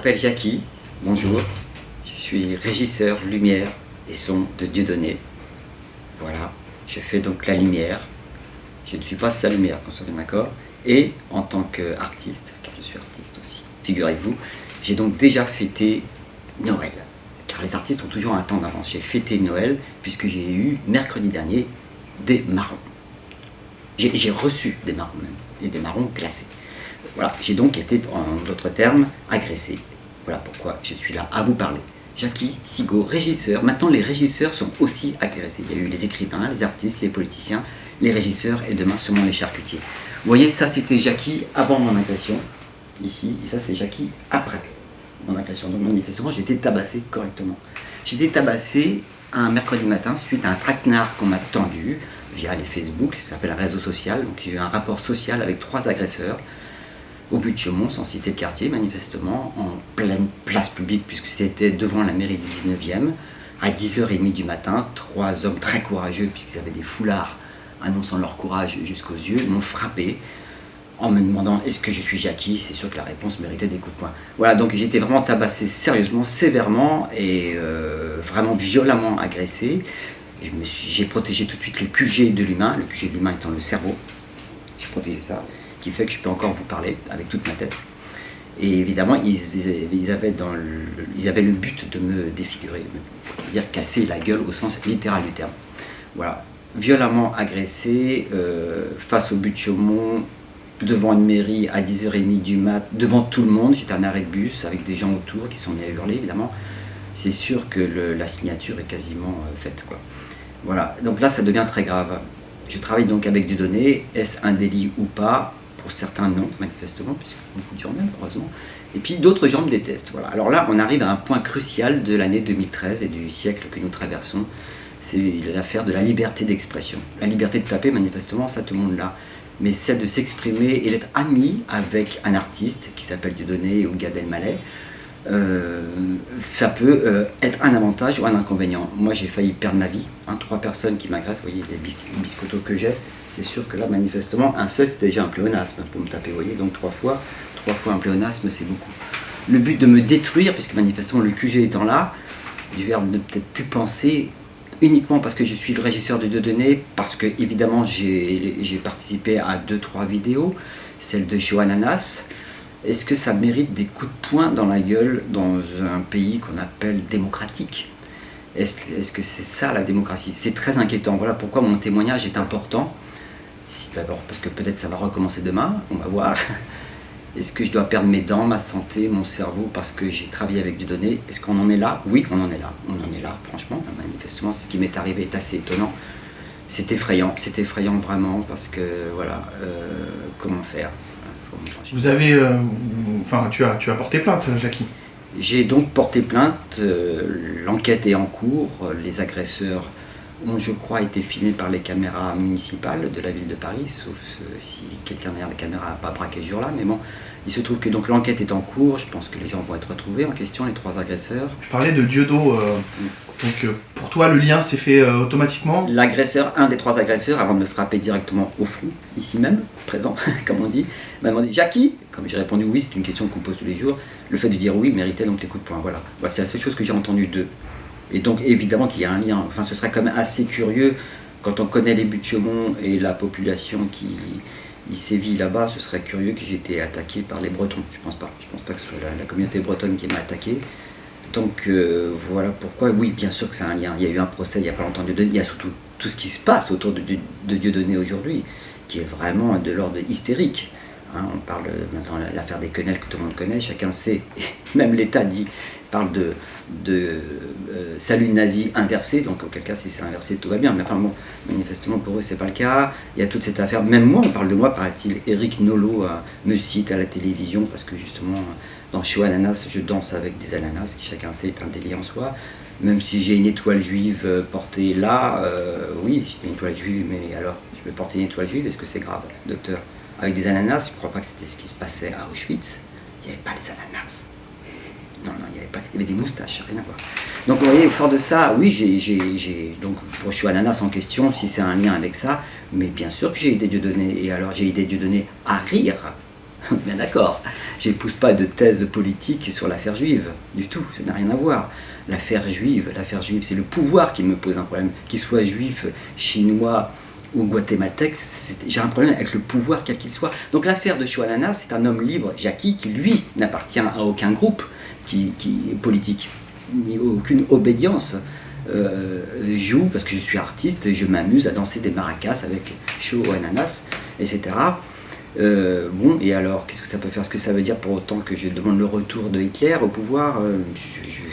m'appelle Jackie, bonjour, je suis régisseur lumière et son de Dieudonné. Voilà, je fais donc la lumière, je ne suis pas sa lumière, qu'on soit bien d'accord, et en tant qu'artiste, car je suis artiste aussi, figurez-vous, j'ai donc déjà fêté Noël, car les artistes ont toujours un temps d'avance. J'ai fêté Noël puisque j'ai eu mercredi dernier des marrons. J'ai reçu des marrons même, et des marrons glacés. Voilà, j'ai donc été, en d'autres termes, agressé. Voilà pourquoi je suis là à vous parler. Jackie Sigaud, régisseur. Maintenant, les régisseurs sont aussi agressés. Il y a eu les écrivains, les artistes, les politiciens, les régisseurs et demain seulement les charcutiers. Vous voyez, ça c'était Jackie avant mon agression, ici, et ça c'est Jackie après mon agression. Donc manifestement, j'ai été tabassé correctement. J'ai été tabassé un mercredi matin suite à un traquenard qu'on m'a tendu via les Facebook, ça s'appelle un réseau social. Donc j'ai eu un rapport social avec 3 agresseurs au but de Chaumont, sans citer de quartier, manifestement, en pleine place publique, puisque c'était devant la mairie du 19e, à 10h30 du matin. 3 hommes très courageux, puisqu'ils avaient des foulards annonçant leur courage jusqu'aux yeux, m'ont frappé en me demandant est-ce que je suis Jackie. C'est sûr que la réponse méritait des coups de poing. Voilà, donc j'ai été vraiment tabassé sérieusement, sévèrement et vraiment violemment agressé. J'ai protégé tout de suite le QG de l'humain, le QG de l'humain étant le cerveau. J'ai protégé ça, qui fait que je peux encore vous parler avec toute ma tête. Et évidemment, ils avaient le but de me défigurer, c'est-à-dire casser la gueule au sens littéral du terme. Voilà, violemment agressé face au but de Chaumont, devant une mairie à 10h30 du mat, devant tout le monde. J'étais à un arrêt de bus avec des gens autour qui sont mis à hurler, évidemment. C'est sûr que la signature est quasiment faite, quoi. Voilà, donc là, ça devient très grave. Je travaille donc avec Dieudonné. Est-ce un délit ou pas? Pour certains, non, manifestement, puisque beaucoup de gens m'aiment, heureusement. Et puis d'autres gens me détestent. Voilà. Alors là, on arrive à un point crucial de l'année 2013 et du siècle que nous traversons. C'est l'affaire de la liberté d'expression. La liberté de taper, manifestement, ça tout le monde l'a. Mais celle de s'exprimer et d'être ami avec un artiste qui s'appelle Dieudonné ou Gad Elmaleh, ça peut être un avantage ou un inconvénient. Moi, j'ai failli perdre ma vie. 3 personnes qui m'agressent, vous voyez les biscottos que j'ai. C'est sûr que là, manifestement, un seul, c'est déjà un pléonasme pour me taper, vous voyez. Donc 3 fois un pléonasme, c'est beaucoup. Le but de me détruire, puisque manifestement, le QG étant là, du verbe ne peut-être plus penser, uniquement parce que je suis le régisseur de Dieudonné, parce que, évidemment, j'ai participé à 2-3 vidéos, celle de Johannanas. Est-ce que ça mérite des coups de poing dans la gueule dans un pays qu'on appelle démocratique? Est-ce que c'est ça la démocratie? C'est très inquiétant. Voilà pourquoi mon témoignage est important. D'abord parce que peut-être ça va recommencer demain, on va voir. Est-ce que je dois perdre mes dents, ma santé, mon cerveau parce que j'ai travaillé avec Dieudonné? Est-ce qu'on en est là? Oui, on en est là. On en est là, franchement. Manifestement, ce qui m'est arrivé est assez étonnant. C'est effrayant vraiment parce que voilà, comment faire? Vous avez, tu as porté plainte, Jackie? J'ai donc porté plainte, l'enquête est en cours, les agresseurs ont, je crois, été filmés par les caméras municipales de la ville de Paris, sauf si quelqu'un derrière la caméra n'a pas braqué ce jour-là, mais bon, il se trouve que donc l'enquête est en cours, je pense que les gens vont être retrouvés en question, les 3 agresseurs. Je parlais de Dieudonné, donc pour toi le lien s'est fait automatiquement? L'agresseur, un des 3 agresseurs, avant de me frapper directement au front, ici même, présent, comme on dit, m'a demandé « Jackie ?» Comme j'ai répondu « oui », c'est une question qu'on pose tous les jours, le fait de dire « oui » méritait donc les coups de poing, voilà. Voilà, c'est la seule chose que j'ai entendue d'eux. Et donc évidemment qu'il y a un lien, enfin ce serait quand même assez curieux, quand on connaît les buts de Chaumont et la population qui y sévit là-bas, ce serait curieux que j'ai été attaqué par les Bretons, je pense pas que ce soit la communauté bretonne qui m'a attaqué. Donc voilà pourquoi, oui bien sûr que c'est un lien, il y a eu un procès il n'y a pas longtemps de Dieudonné, il y a surtout tout ce qui se passe autour de Dieudonné aujourd'hui, qui est vraiment de l'ordre hystérique. On parle maintenant de l'affaire des quenelles que tout le monde connaît, chacun sait, même l'État parle de salut nazi inversé, donc auquel cas si c'est inversé tout va bien, mais enfin bon, manifestement pour eux c'est pas le cas. Il y a toute cette affaire, même moi on parle de moi, paraît-il, Eric Nolot me cite à la télévision parce que justement dans Show Ananas je danse avec des ananas, qui chacun sait est un délit en soi, même si j'ai une étoile juive portée là, oui j'ai une étoile juive, mais alors je vais porter une étoile juive, est-ce que c'est grave, docteur? Avec des ananas, je ne crois pas que c'était ce qui se passait à Auschwitz. Il n'y avait pas les ananas. Non, il n'y avait pas. Il y avait des moustaches, rien à voir. Donc vous voyez, fort de ça, oui, donc pour Show Ananas en question, si c'est un lien avec ça, mais bien sûr que j'ai aidé Dieudonné. Et alors j'ai aidé Dieudonné à rire. Bien d'accord. Je n'épouse pas de thèse politique sur l'affaire juive, du tout, ça n'a rien à voir. L'affaire juive, c'est le pouvoir qui me pose un problème. Qu'il soit juif, chinois ou guatémaltèque, j'ai un problème avec le pouvoir quel qu'il soit. Donc l'affaire de Chouanana, c'est un homme libre, Jackie, qui lui n'appartient à aucun groupe qui politique, ni aucune obédience. Joue parce que je suis artiste et je m'amuse à danser des maracas avec Chouananas, etc. Bon, et alors, qu'est-ce que ça peut faire? Est-ce que ça veut dire pour autant que je demande le retour de Hitler au pouvoir?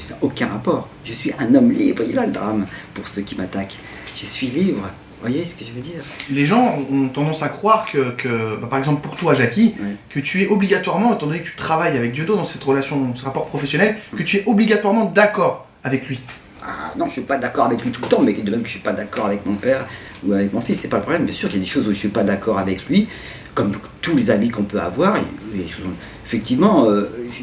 Ça n'a aucun rapport. Je suis un homme libre, il a le drame pour ceux qui m'attaquent. Je suis libre. Vous voyez ce que je veux dire? Les gens ont tendance à croire que par exemple pour toi, Jackie, Ouais. que tu es obligatoirement, étant donné que tu travailles avec Dieudo dans cette relation, ce rapport professionnel, que tu es obligatoirement d'accord avec lui. Ah non, je ne suis pas d'accord avec lui tout le temps, mais de même que je ne suis pas d'accord avec mon père ou avec mon fils, c'est pas le problème. Bien sûr qu'il y a des choses où je ne suis pas d'accord avec lui, comme tous les amis qu'on peut avoir. Effectivement,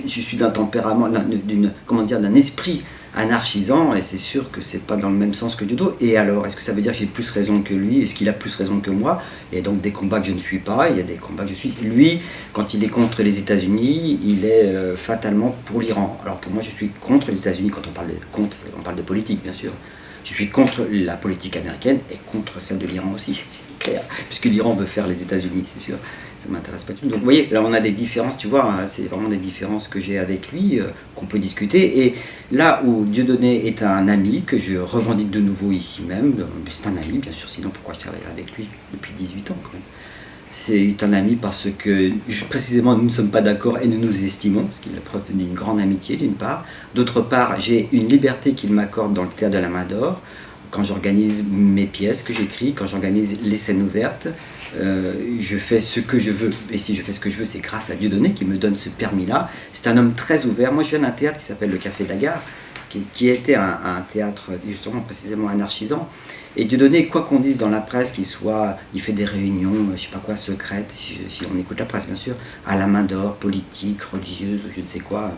je suis d'un tempérament, d'un esprit anarchisant, et c'est sûr que c'est pas dans le même sens que Dieudo. Et alors, est-ce que ça veut dire que j'ai plus raison que lui? Est-ce qu'il a plus raison que moi? Il y a donc des combats que je ne suis pas, il y a des combats que je suis. Lui, quand il est contre les États-Unis, il est fatalement pour l'Iran. Alors que moi, je suis contre les États-Unis. Quand on parle on parle de politique, bien sûr. Je suis contre la politique américaine et contre celle de l'Iran aussi, c'est clair. Puisque l'Iran veut faire les États-Unis, c'est sûr. Ça m'intéresse pas du tout. Donc vous voyez, là on a des différences, tu vois, hein, c'est vraiment des différences que j'ai avec lui, qu'on peut discuter. Et là où Dieudonné est un ami, que je revendique de nouveau ici même, c'est un ami bien sûr, sinon pourquoi je travaille avec lui depuis 18 ans quand même. C'est un ami parce que précisément nous ne sommes pas d'accord et nous nous estimons, ce qui est la preuve d'une grande amitié d'une part. D'autre part, j'ai une liberté qu'il m'accorde dans le théâtre de la Main d'Or, quand j'organise mes pièces que j'écris, quand j'organise les scènes ouvertes. Je fais ce que je veux, et si je fais ce que je veux, c'est grâce à Dieudonné qui me donne ce permis-là. C'est un homme très ouvert. Moi, je viens d'un théâtre qui s'appelle le Café de la Gare, qui était un théâtre justement précisément anarchisant. Et Dieudonné, quoi qu'on dise dans la presse, il fait des réunions, je sais pas quoi, secrètes, si on écoute la presse bien sûr, à la Main d'Or, politique, religieuse, ou je ne sais quoi,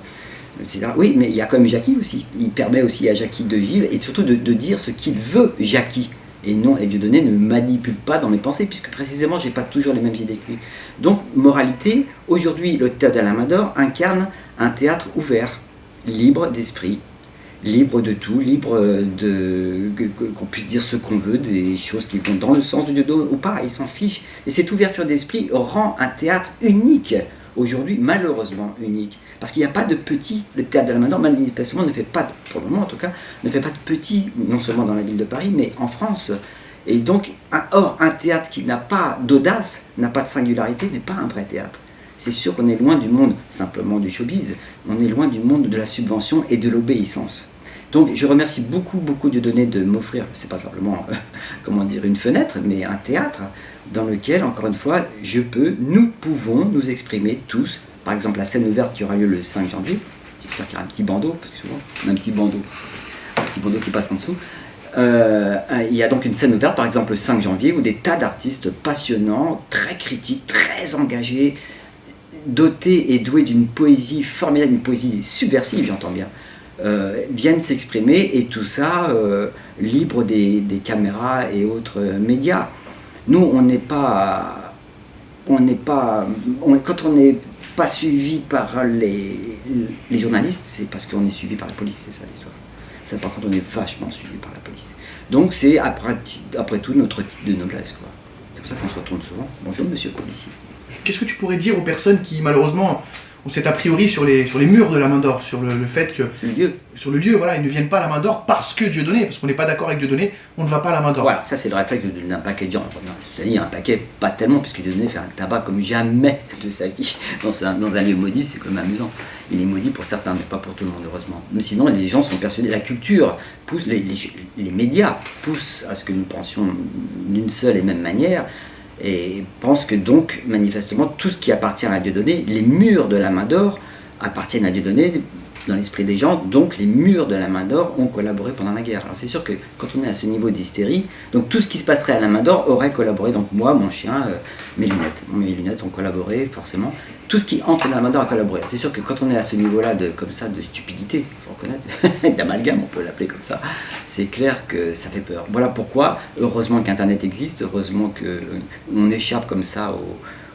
etc. Oui, mais il y a comme Jackie aussi. Il permet aussi à Jackie de vivre et surtout de dire ce qu'il veut, Jackie. Et non, et Dieudonné ne me manipule pas dans mes pensées, puisque précisément, j'ai pas toujours les mêmes idées que lui. Donc, moralité, aujourd'hui, le théâtre de la Main d'Or incarne un théâtre ouvert, libre d'esprit, libre de tout, libre qu'on puisse dire ce qu'on veut, des choses qui vont dans le sens de Dieudonné ou pas, il s'en fiche. Et cette ouverture d'esprit rend un théâtre unique, aujourd'hui, malheureusement unique. Parce qu'il n'y a pas de petit, le théâtre de la Main d'Or, manifestement, ne fait pas, pour le moment en tout cas, ne fait pas de petit, non seulement dans la ville de Paris, mais en France. Et donc, un théâtre qui n'a pas d'audace, n'a pas de singularité, n'est pas un vrai théâtre. C'est sûr qu'on est loin du monde simplement du showbiz, on est loin du monde de la subvention et de l'obéissance. Donc je remercie beaucoup Dieudonné de m'offrir, c'est pas simplement une fenêtre, mais un théâtre dans lequel, encore une fois, nous pouvons nous exprimer tous. Par exemple, la scène ouverte qui aura lieu le 5 janvier, j'espère qu'il y aura un petit bandeau, parce que souvent on a un petit bandeau qui passe en dessous. Il y a donc une scène ouverte, par exemple le 5 janvier, où des tas d'artistes passionnants, très critiques, très engagés, dotés et doués d'une poésie formidable, une poésie subversive, j'entends bien, viennent s'exprimer, et tout ça libre des caméras et autres médias. Nous, quand on n'est pas suivi par les journalistes, c'est parce qu'on est suivi par la police, c'est ça l'histoire. Ça, par contre, on est vachement suivi par la police. Donc c'est après tout notre titre de noblesse, quoi. C'est pour ça qu'on se retourne souvent. Bonjour, monsieur le policier. Qu'est-ce que tu pourrais dire aux personnes qui, malheureusement, ont cet a priori sur les murs de la Main d'Or, sur le fait que... Sur le lieu, voilà, ils ne viennent pas à la Main d'Or parce que Dieudonné, parce qu'on n'est pas d'accord avec Dieudonné, on ne va pas à la Main d'Or. Voilà, ça c'est le réflexe d'un paquet de gens. C'est-à-dire un paquet, pas tellement, puisque Dieudonné fait un tabac comme jamais de sa vie dans un lieu maudit, c'est quand même amusant. Il est maudit pour certains, mais pas pour tout le monde, heureusement. Mais sinon, les gens sont persuadés, la culture pousse, les médias poussent à ce que nous pensions d'une seule et même manière, et pensent que donc, manifestement, tout ce qui appartient à Dieudonné, les murs de la Main d'Or appartiennent à Dieudonné, dans l'esprit des gens, donc les murs de la Main d'Or ont collaboré pendant la guerre. Alors c'est sûr que quand on est à ce niveau d'hystérie, donc tout ce qui se passerait à la Main d'Or aurait collaboré, donc moi, mon chien, mes lunettes ont collaboré forcément, tout ce qui entre dans la Main d'Or a collaboré. C'est sûr que quand on est à ce niveau-là de stupidité, il faut reconnaître, d'amalgame, on peut l'appeler comme ça, c'est clair que ça fait peur. Voilà pourquoi, heureusement qu'Internet existe, heureusement qu'on échappe comme ça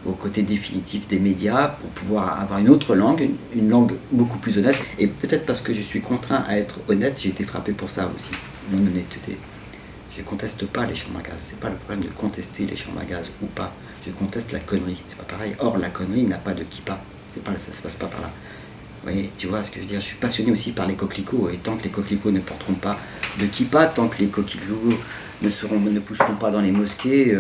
au côté définitif des médias pour pouvoir avoir une autre langue, une langue beaucoup plus honnête. Et peut-être parce que je suis contraint à être honnête, j'ai été frappé pour ça aussi, mon honnêteté. Je ne conteste pas les chambres à gaz, c'est pas le problème de contester les chambres à gaz ou pas. Je conteste la connerie, c'est pas pareil. Or, la connerie n'a pas de kippa, ça se passe pas par là. Vous voyez, tu vois ce que je veux dire? Je suis passionné aussi par les coquelicots, et tant que les coquelicots ne porteront pas de kippa, tant que les coquelicots ne pousseront pas dans les mosquées,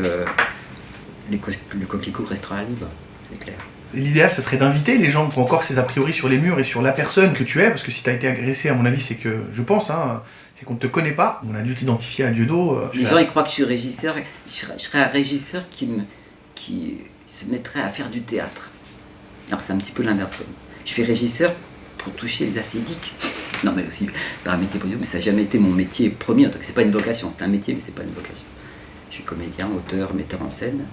le coquelicot restera libre, c'est clair. L'idéal, ce serait d'inviter les gens qui ont encore ces a priori sur les murs et sur la personne que tu es, parce que si tu as été agressé, à mon avis, c'est que, je pense, hein, c'est qu'on ne te connaît pas, on a dû t'identifier à Dieudo. Les gens ils croient que je suis régisseur, je serais un régisseur qui se mettrait à faire du théâtre. Alors c'est un petit peu l'inverse. Je fais régisseur pour toucher les ascédiques. Non mais aussi par un métier produit, mais ça n'a jamais été mon métier premier, donc c'est pas une vocation, c'est un métier mais c'est pas une vocation. Je suis comédien, auteur, metteur en scène.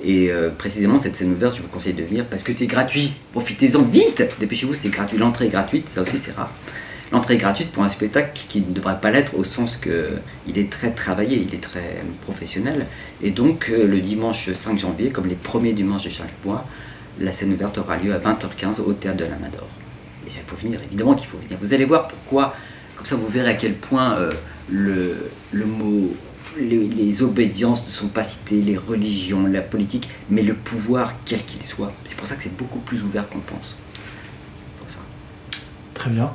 Et précisément cette scène ouverte, je vous conseille de venir parce que c'est gratuit. Profitez-en vite, dépêchez-vous, c'est gratuit. L'entrée est gratuite, ça aussi c'est rare. L'entrée est gratuite pour un spectacle qui ne devrait pas l'être au sens qu'il est très travaillé, il est très professionnel. Et donc le dimanche 5 janvier, comme les premiers dimanches de chaque mois, la scène ouverte aura lieu à 20h15 au Théâtre de la Main d'Or. Et il faut venir, évidemment qu'il faut venir. Vous allez voir pourquoi, comme ça vous verrez à quel point le mot, les obédiences ne sont pas citées, les religions, la politique, mais le pouvoir, quel qu'il soit. C'est pour ça que c'est beaucoup plus ouvert qu'on pense. Pour ça. Très bien.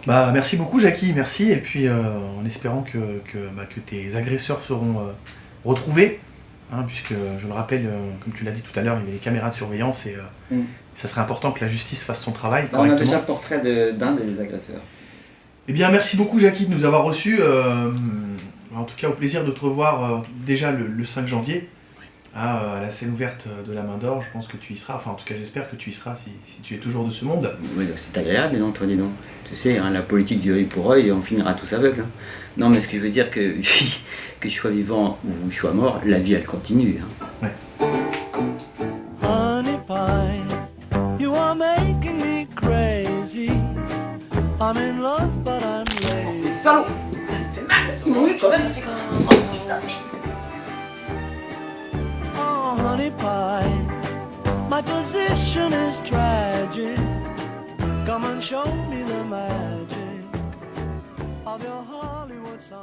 Bah, merci beaucoup Jackie, merci, et puis en espérant que tes agresseurs seront retrouvés, hein, puisque je le rappelle, comme tu l'as dit tout à l'heure, il y a les caméras de surveillance et ça serait important que la justice fasse son travail correctement. On a déjà le portrait d'un des agresseurs. Eh bien merci beaucoup Jackie de nous avoir reçus, en tout cas au plaisir de te revoir déjà le 5 janvier. À la scène ouverte de la Main d'Or, je pense que tu y seras, enfin en tout cas j'espère que tu y seras si tu es toujours de ce monde. Oui, donc c'est agréable, non, toi dis donc. Tu sais, hein, la politique du œil pour œil, on finira tous aveugles. Hein. Non, mais ce que je veux dire, que je sois vivant ou je sois mort, la vie elle continue. Hein. Ouais. Honey pie, you are making me crazy. I'm in love but I'm lazy. Salaud! Ça te fait mal, oui, quand même, c'est quand même. Oh putain, Oh, honey pie, my position is tragic. Come and show me the magic of your Hollywood sign.